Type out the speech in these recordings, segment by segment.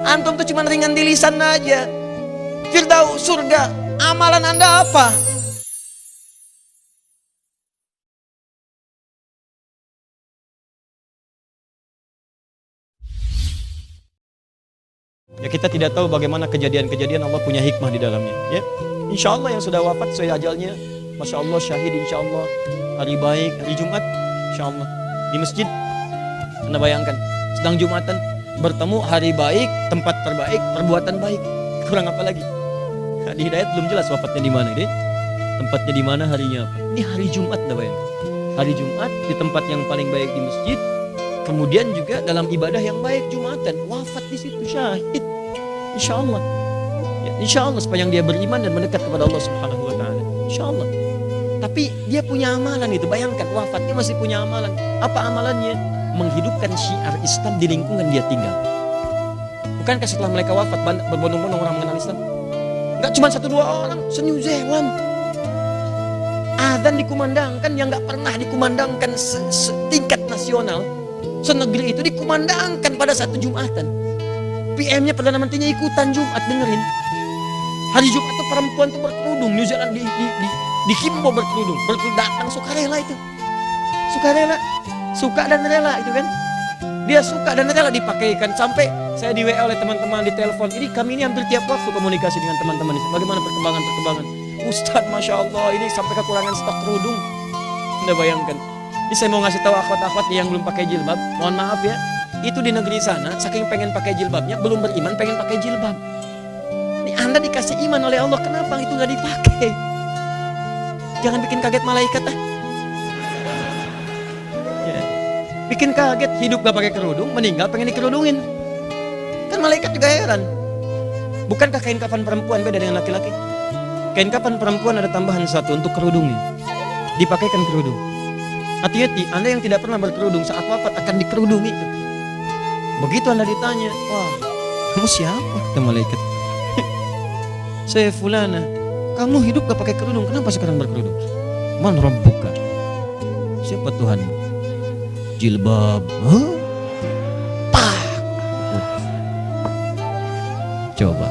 Antum tuh cuma ringan di lisan aja. Firdaus, surga, amalan Anda apa? Ya kita tidak tahu bagaimana kejadian-kejadian, Allah punya hikmah di dalamnya. Ya, insya Allah yang sudah wafat sesuai ajalnya, masya Allah syahid, insya Allah hari baik, hari Jumat, insya Allah di masjid. Anda bayangkan, sedang Jumatan bertemu hari baik, tempat terbaik, perbuatan baik, kurang apa lagi? Di Hidayat belum jelas wafatnya di mana ini, tempatnya di mana, harinya apa. Ini hari Jumat, Anda bayangkan, hari Jumat di tempat yang paling baik di masjid. Kemudian juga dalam ibadah yang baik Jumatan, wafat di situ syahid. Insya Allah, ya, insya Allah sepanjang dia beriman dan mendekat kepada Allah Subhanahu Wa Taala, insya Allah. Tapi dia punya amalan itu, bayangkan wafatnya masih punya amalan. Apa amalannya? Menghidupkan syiar Islam di lingkungan dia tinggal. Bukankah setelah mereka wafat berbondong-bondong orang mengenal Islam? Enggak cuma 1-2 orang, se-New Zealand. Adzan dikumandangkan yang nggak pernah dikumandangkan setingkat nasional. Senegeri itu dikumandangkan pada satu Jumatan. PM-nya Perdana Menterinya ikutan Jumat, dengerin. Hari Jumat itu perempuan tuh berkerudung, New Zealand dihimbau berkerudung, datang sukarela itu. Sukarela, suka dan rela itu kan. Dia suka dan rela dipakaikan, sampai saya di WA oleh teman-teman di telepon. Ini kami ini hampir tiap waktu komunikasi dengan teman-teman. Bagaimana perkembangan? Ustadz, Masya Allah, ini sampai kekurangan stok kerudung. Anda bayangkan. Ini saya mau ngasih tahu akhwat-akhwat yang belum pakai jilbab, mohon maaf ya, itu di negeri sana saking pengen pakai jilbabnya, belum beriman pengen pakai jilbab. Ini Anda dikasih iman oleh Allah, kenapa itu nggak dipakai? Jangan bikin kaget malaikat ya. Bikin kaget, hidup gak pakai kerudung, meninggal pengen dikerudungin. Kan malaikat juga heran. Bukankah kain kafan perempuan beda dengan laki-laki? Kain kafan perempuan ada tambahan satu untuk kerudungnya, dipakaikan kerudung. Hati-hati, Anda yang tidak pernah berkerudung saat wafat akan dikerudungi. Begitu Anda ditanya, wah, kamu siapa? Kata malaikat. Saya fulana. Kamu hidup gak pakai kerudung, kenapa sekarang berkerudung? Man rabbuka? Siapa Tuhanmu? Jilbab. Huh? Pak. Coba.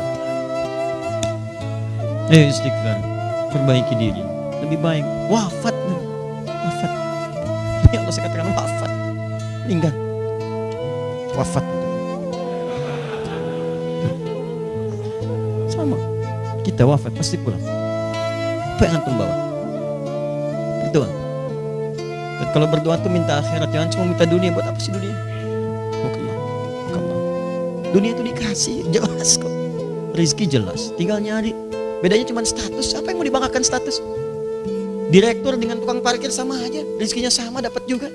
Istighfar, perbaiki diri. Lebih baik wafat. Ya Allah, saya katakan wafat, meninggal, wafat. Sama, kita wafat pasti pulang. Apa yang antum bawa? Berdoa. Dan kalau berdoa tuh minta akhirat, jangan cuma minta dunia. Buat apa sih dunia? Dunia itu dikasih, jelas kok. Rizki jelas, tinggal nyari. Bedanya cuma status. Apa yang mau dibanggakan status? Direktur dengan tukang parkir sama aja, rezekinya sama, dapat juga.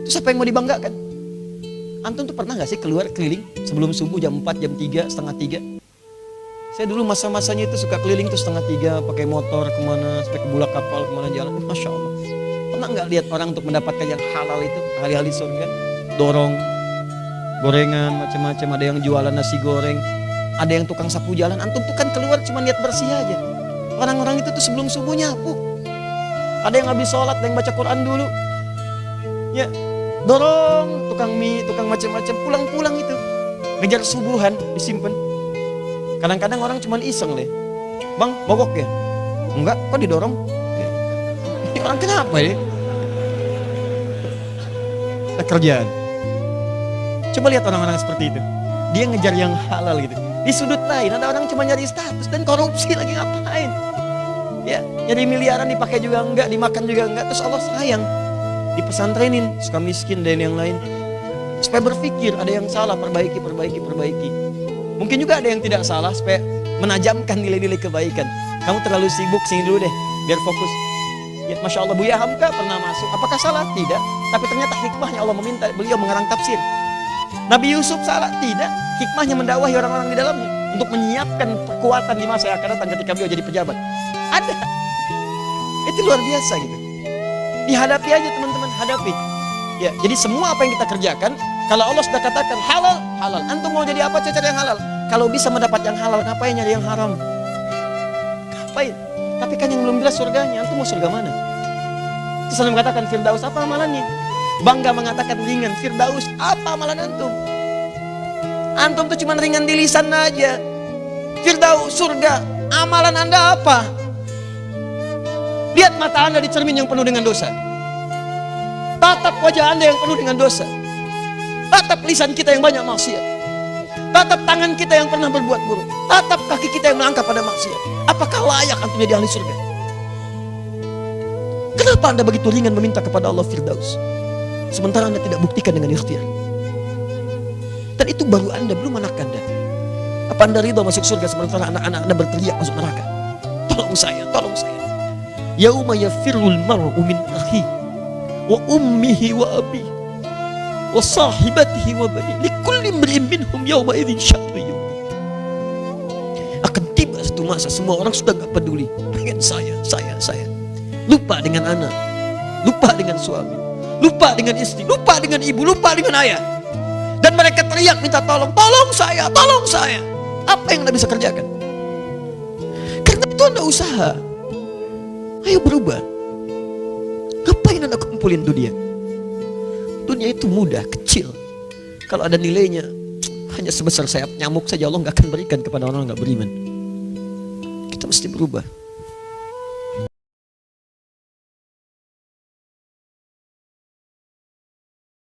Terus apa yang mau dibanggakan? Antum tuh pernah gak sih keluar keliling sebelum subuh jam 4, jam 3, setengah 3? Saya dulu masa-masanya itu suka keliling tuh setengah 3, pakai motor kemana, sampai ke bulak kapal, kemana jalan. Masya Allah. Pernah gak lihat orang untuk mendapatkan yang halal itu, ahli-ahli surga? Dorong, gorengan, macam-macam. Ada yang jualan nasi goreng, ada yang tukang sapu jalan. Antum tuh kan keluar cuma niat bersih aja. Orang-orang itu tuh sebelum subuh nyapu. Ada yang habis sholat, ada yang baca Quran dulu. Ya, dorong tukang mie, tukang macam-macam, pulang-pulang itu. Ngejar subuhan, disimpan. Kadang-kadang orang cuma iseng deh. Bang, mogok ya? Enggak, kok didorong? Ini orang kenapa ya? Kerjaan. Coba lihat orang-orang seperti itu. Dia ngejar yang halal gitu. Di sudut lain ada orang cuma nyari status dan korupsi lagi, ngapain? Ya, nyari miliaran dipakai juga enggak, dimakan juga enggak. Terus Allah sayang, dipesantrenin, suka miskin dan yang lain. Supaya berpikir ada yang salah, perbaiki. Mungkin juga ada yang tidak salah, supaya menajamkan nilai-nilai kebaikan. Kamu terlalu sibuk, sini dulu deh, biar fokus. Ya, Masya Allah, Buya Hamka pernah masuk. Apakah salah? Tidak. Tapi ternyata hikmahnya Allah meminta beliau mengarang tafsir. Nabi Yusuf salah? Tidak. Hikmahnya mendakwahi orang-orang di dalamnya untuk menyiapkan kekuatan di masa yang akan datang ketika beliau jadi pejabat. Ada. Itu luar biasa gitu. Dihadapi aja teman-teman, hadapi. Ya, jadi semua apa yang kita kerjakan, kalau Allah sudah katakan halal, halal. Antum mau jadi apa, cari yang halal. Kalau bisa mendapat yang halal, ngapain nyari yang haram? Ngapain? Tapi kan yang belum jelas surganya, antum mau surga mana? Terus antum katakan Firdaus, apa amalannya? Bangga mengatakan ringan, Firdaus, apa amalan antum? Antum tuh cuma ringan di lisan aja. Firdaus, surga, amalan Anda apa? Lihat mata Anda di cermin yang penuh dengan dosa. Tatap wajah Anda yang penuh dengan dosa. Tatap lisan kita yang banyak maksiat. Tatap tangan kita yang pernah berbuat buruk. Tatap kaki kita yang melangkah pada maksiat. Apakah layak antum jadi ahli surga? Kenapa Anda begitu ringan meminta kepada Allah Firdaus, sementara Anda tidak buktikan dengan ikhtiar? Dan itu baru Anda, belum anak Anda. Apa Anda ridho masuk surga sementara anak-anak Anda berteriak masuk neraka? Tolong saya, tolong saya. Yauma yafirrul mar'u min akhi wa ummihi wa abi wa sahibatihi wa bani likulli imri'in minhum yawma idzin sya'nu yughni. Akan tiba satu masa semua orang sudah gak peduli. Pengen saya. Lupa dengan anak, lupa dengan suami, lupa dengan istri, lupa dengan ibu, lupa dengan ayah. Dan mereka teriak minta tolong, tolong saya, tolong saya. Apa yang Anda bisa kerjakan? Karena itu Anda usaha. Ayo berubah. Ngapain Anda kumpulin dunia? Dunia itu mudah, kecil. Kalau ada nilainya hanya sebesar sayap nyamuk saja, Allah gak akan berikan kepada orang yang gak beriman. Kita mesti berubah.